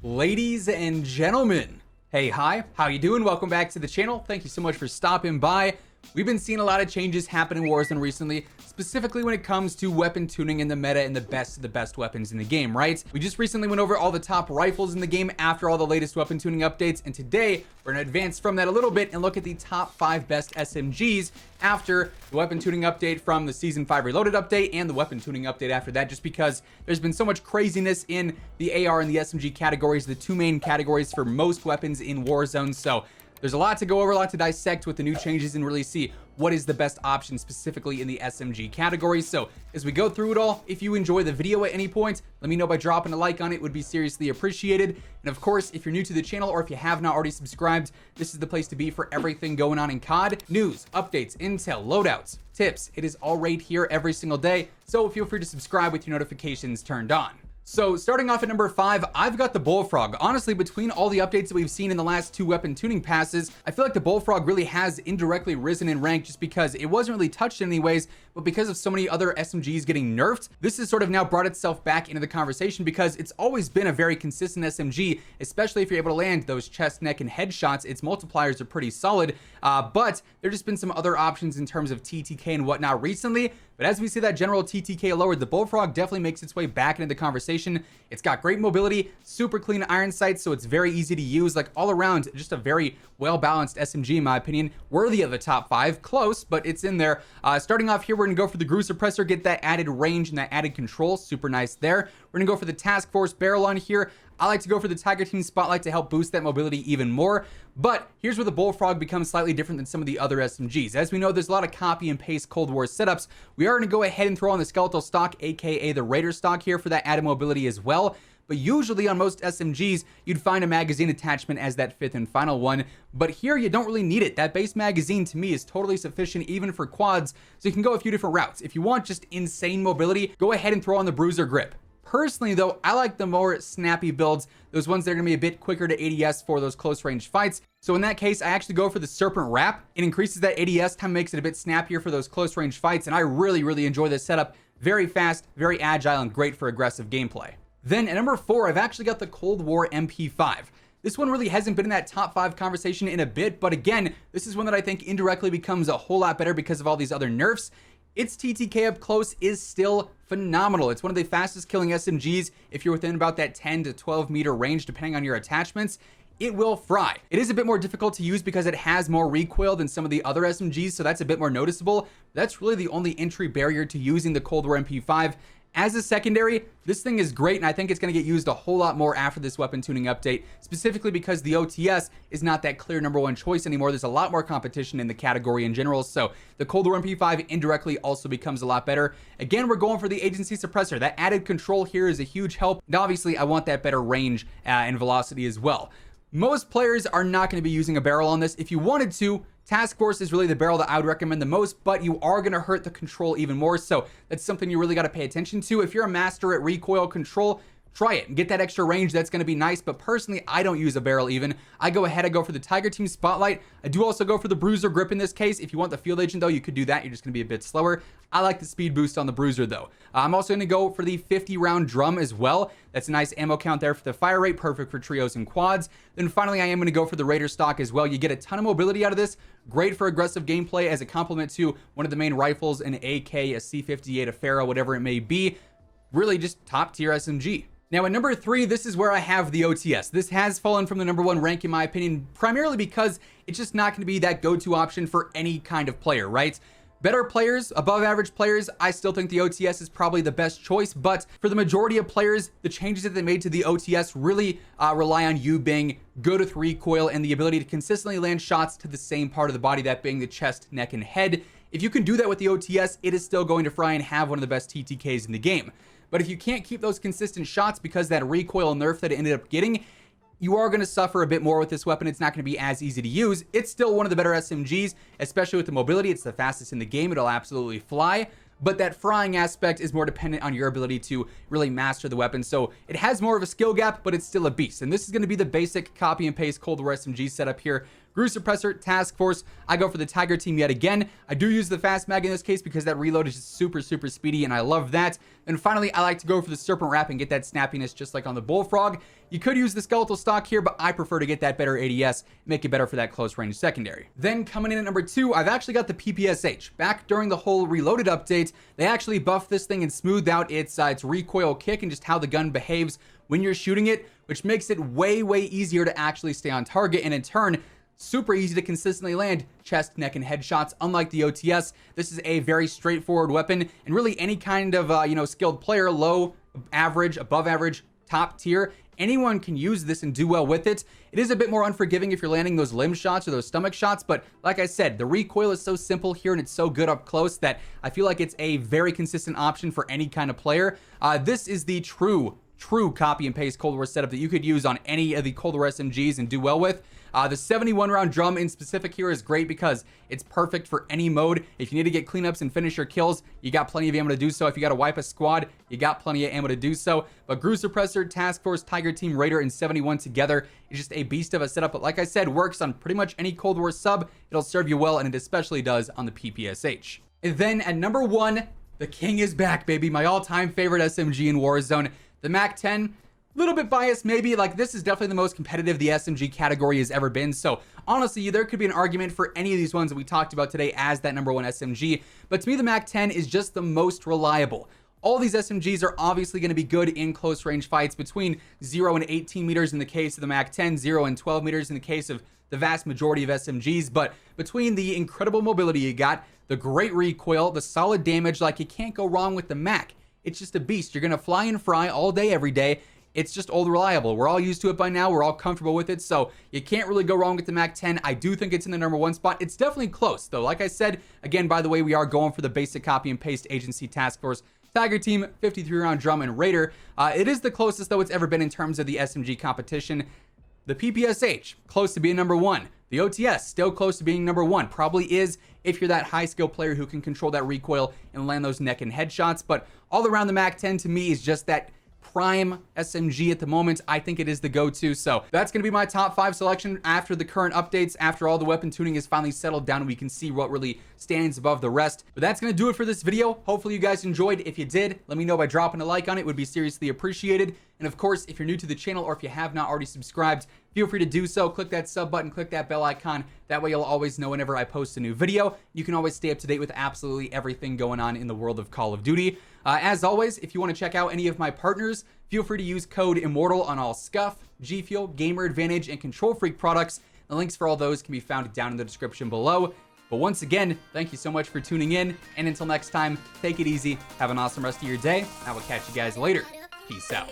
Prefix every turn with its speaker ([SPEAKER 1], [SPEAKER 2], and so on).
[SPEAKER 1] Ladies and gentlemen, hey, hi, how you doing? Welcome back to the channel. Thank you so much for stopping by. We've been seeing a lot of changes happen in Warzone recently, specifically when it comes to weapon tuning in the meta and the best of the best weapons in the game, right? We just recently went over all the top rifles in the game after all the latest weapon tuning updates, and today we're going to advance from that a little bit and look at the top 5 best SMGs after the weapon tuning update from the Season 5 Reloaded update and the weapon tuning update after that, just because there's been so much craziness in the AR and the SMG categories, the two main categories for most weapons in Warzone. So there's a lot to go over, a lot to dissect with the new changes and really see what is the best option specifically in the SMG category. So as we go through it all, if you enjoy the video at any point, let me know by dropping a like on it. Would be seriously appreciated. And of course, if you're new to the channel or if you have not already subscribed, this is the place to be for everything going on in COD. News, updates, intel, loadouts, tips. It is all right here every single day. So feel free to subscribe with your notifications turned on. So starting off at number 5, I've got the Bullfrog. Honestly, between all the updates that we've seen in the last 2 weapon tuning passes, I feel like the Bullfrog really has indirectly risen in rank just because it wasn't really touched in any ways, but because of so many other SMGs getting nerfed, this has sort of now brought itself back into the conversation because it's always been a very consistent SMG, especially if you're able to land those chest, neck, and head shots. Its multipliers are pretty solid, but there's just been some other options in terms of TTK and whatnot recently. But as we see that general TTK lowered, the Bullfrog definitely makes its way back into the conversation. It's got great mobility, super clean iron sights, so it's very easy to use. Like all around, just a very well-balanced SMG in my opinion. Worthy of the top 5, close, but it's in there. Starting off here, we're gonna go for the Groove Suppressor, get that added range and that added control, super nice there. We're gonna go for the Task Force Barrel on here. I like to go for the Tiger Team Spotlight to help boost that mobility even more. But here's where the Bullfrog becomes slightly different than some of the other SMGs. As we know, there's a lot of copy and paste Cold War setups. We are going to go ahead and throw on the Skeletal Stock, aka the Raider Stock here for that added mobility as well. But usually on most SMGs, you'd find a magazine attachment as that 5th and final one. But here you don't really need it. That base magazine to me is totally sufficient even for quads. So you can go a few different routes. If you want just insane mobility, go ahead and throw on the Bruiser Grip. Personally though, I like the more snappy builds, those ones that are going to be a bit quicker to ADS for those close range fights. So in that case, I actually go for the Serpent Wrap. It increases that ADS time, makes it a bit snappier for those close range fights, and I really enjoy this setup. Very fast, very agile, and great for aggressive gameplay. Then at number 4, I've actually got the Cold War MP5. This one really hasn't been in that top 5 conversation in a bit, but again, this is one that I think indirectly becomes a whole lot better because of all these other nerfs. Its TTK up close is still phenomenal. It's one of the fastest killing SMGs if you're within about that 10 to 12 meter range, depending on your attachments. It will fry. It is a bit more difficult to use because it has more recoil than some of the other SMGs, so that's a bit more noticeable. That's really the only entry barrier to using the Cold War MP5. As a secondary, this thing is great, and I think it's going to get used a whole lot more after this weapon tuning update, specifically because the OTS is not that clear number 1 choice anymore. There's a lot more competition in the category in general, so the Cold War MP5 indirectly also becomes a lot better. Again, we're going for the Agency Suppressor. That added control here is a huge help, and obviously I want that better range and velocity as well. Most players are not going to be using a barrel on this. If you wanted to, Task Force is really the barrel that I would recommend the most, but you are going to hurt the control even more, so that's something you really got to pay attention to. If you're a master at recoil control, try it and get that extra range. That's going to be nice, but personally, I don't use a barrel even. I go ahead, I go for the Tiger Team Spotlight. I do also go for the Bruiser Grip in this case. If you want the Field Agent though, you could do that. You're just going to be a bit slower. I like the speed boost on the Bruiser though. I'm also going to go for the 50 round drum as well. That's a nice ammo count there for the fire rate, perfect for trios and quads. Then finally, I am going to go for the Raider Stock as well. You get a ton of mobility out of this. Great for aggressive gameplay as a complement to one of the main rifles, an AK, a C58, a Pharaoh, whatever it may be. Really just top tier SMG. Now at number 3, this is where I have the OTS. This has fallen from the number 1 rank in my opinion, primarily because it's just not going to be that go-to option for any kind of player, right? Better players, above average players, I still think the OTS is probably the best choice, but for the majority of players, the changes that they made to the OTS really rely on you being good with recoil and the ability to consistently land shots to the same part of the body, that being the chest, neck, and head. If you can do that with the OTS, it is still going to fry and have one of the best TTKs in the game. But if you can't keep those consistent shots because that recoil nerf that it ended up getting, you are going to suffer a bit more with this weapon. It's not going to be as easy to use. It's still one of the better SMGs, especially with the mobility. It's the fastest in the game. It'll absolutely fly. But that frying aspect is more dependent on your ability to really master the weapon. So it has more of a skill gap, but it's still a beast. And this is going to be the basic copy and paste Cold War SMG setup here Group Suppressor, Task Force, I go for the Tiger team yet again. I do use the Fast Mag in this case because that reload is just super speedy, and I love that. And finally, I like to go for the Serpent Wrap and get that snappiness just like on the Bullfrog. You could use the Skeletal Stock here, but I prefer to get that better ADS, make it better for that close range secondary. Then coming in at number 2, I've actually got the PPSH. Back during the whole Reloaded update, they actually buffed this thing and smoothed out its recoil kick and just how the gun behaves when you're shooting it, which makes it way easier to actually stay on target, and in turn, super easy to consistently land chest, neck, and headshots. Unlike the OTS, this is a very straightforward weapon, and really any kind of skilled player, low, average, above average, top tier, anyone can use this and do well with it. It is a bit more unforgiving if you're landing those limb shots or those stomach shots, but like I said, the recoil is so simple here and it's so good up close that I feel like it's a very consistent option for any kind of player. This is the true copy and paste Cold War setup that you could use on any of the Cold War SMGs and do well with. The 71 round drum in specific here is great because it's perfect for any mode. If you need to get cleanups and finish your kills, you got plenty of ammo to do so. If you got to wipe a squad, you got plenty of ammo to do so. But Group Suppressor, Task Force, Tiger Team, Raider, and 71 together is just a beast of a setup. But like I said, works on pretty much any Cold War sub. It'll serve you well, and it especially does on the PPSH. And then at number 1, the king is back, baby. My all-time favorite SMG in Warzone, the MAC-10. Little bit biased maybe, like this is definitely the most competitive the SMG category has ever been, so honestly there could be an argument for any of these ones that we talked about today as that number 1 SMG, but to me the MAC-10 is just the most reliable. All these SMGs are obviously going to be good in close range fights between 0 and 18 meters in the case of the MAC-10, 0 and 12 meters in the case of the vast majority of SMGs, but between the incredible mobility you got, the great recoil, the solid damage, like you can't go wrong with the MAC. It's just a beast. You're going to fly and fry all day, every day. It's just old reliable. We're all used to it by now. We're all comfortable with it, so you can't really go wrong with the MAC-10. I do think it's in the number 1 spot. It's definitely close, though. Like I said, again, by the way, we are going for the basic copy and paste Agency Task Force, Tiger Team, 53 round drum, and Raider. It is the closest, though, it's ever been in terms of the SMG competition. The PPSH, close to being number 1. The OTS, still close to being number 1. Probably is if you're that high skill player who can control that recoil and land those neck and headshots. But all around the MAC-10 to me is just that prime SMG at the moment. I think it is the go-to. So that's going to be my top 5 selection after the current updates, after all the weapon tuning is finally settled down and we can see what really stands above the rest. But that's going to do it for this video. Hopefully you guys enjoyed. If you did, let me know by dropping a like on it. It would be seriously appreciated. And of course, if you're new to the channel or if you have not already subscribed, feel free to do so. Click that sub button, click that bell icon. That way you'll always know whenever I post a new video. You can always stay up to date with absolutely everything going on in the world of Call of Duty. As always, if you want to check out any of my partners, feel free to use code WhosImmortal on all Scuff, G Fuel, Gamer Advantage, and Control Freak products. The links for all those can be found down in the description below. But once again, thank you so much for tuning in. And until next time, take it easy. Have an awesome rest of your day. I will catch you guys later. Peace out.